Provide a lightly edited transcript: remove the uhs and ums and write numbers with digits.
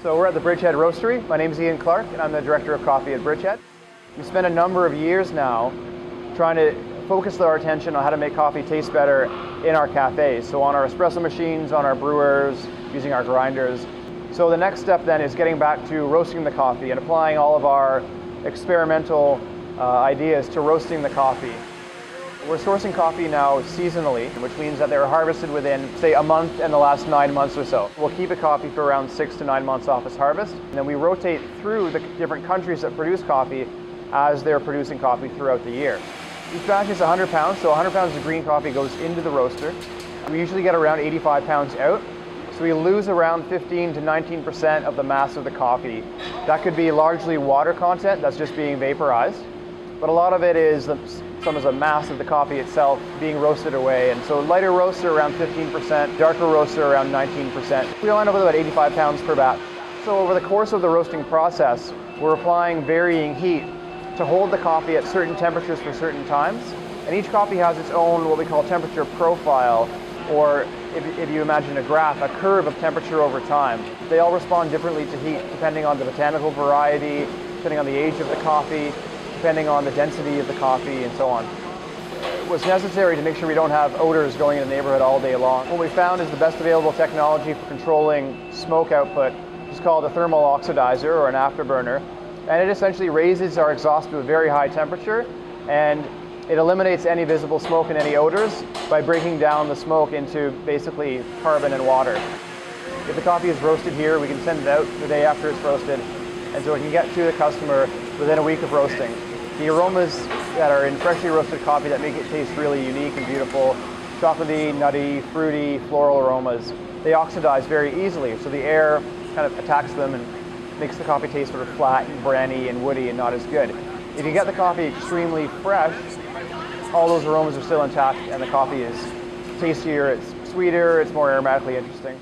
So we're at the Bridgehead roastery. My name is Ian Clark and I'm the director of coffee at Bridgehead. We spent a number of years now trying to focus our attention on how to make coffee taste better in our cafes. So on our espresso machines, on our brewers, using our grinders. So the next step then is getting back to roasting the coffee and applying all of our experimental ideas to roasting the coffee. We're sourcing coffee now seasonally, which means that they're harvested within, say, a month and the last 9 months or so. We'll keep a coffee for around 6 to 9 months off its harvest, and then we rotate through the different countries that produce coffee as they're producing coffee throughout the year. Each batch is 100 pounds, so 100 pounds of green coffee goes into the roaster. We usually get around 85 pounds out, so we lose around 15 to 19% of the mass of the coffee. That could be largely water content that's just being vaporized, but a lot of it is some of the mass of the coffee itself being roasted away. And so lighter roaster around 15%, darker roaster around 19%. We end up with about 85 pounds per batch. So over the course of the roasting process, we're applying varying heat to hold the coffee at certain temperatures for certain times. And each coffee has its own what we call temperature profile, or if you imagine a graph, a curve of temperature over time. They all respond differently to heat depending on the botanical variety, depending on the age of the coffee, depending on the density of the coffee, and so on. It was necessary to make sure we don't have odors going in the neighborhood all day long. What we found is the best available technology for controlling smoke output is called a thermal oxidizer, or an afterburner, and it essentially raises our exhaust to a very high temperature, and it eliminates any visible smoke and any odors by breaking down the smoke into basically carbon and water. If the coffee is roasted here, we can send it out the day after it's roasted, and so it can get to the customer within a week of roasting. The aromas that are in freshly roasted coffee that make it taste really unique and beautiful, chocolatey, nutty, fruity, floral aromas, they oxidize very easily, so the air kind of attacks them and makes the coffee taste sort of flat and brandy and woody and not as good. If you get the coffee extremely fresh, all those aromas are still intact and the coffee is tastier, it's sweeter, it's more aromatically interesting.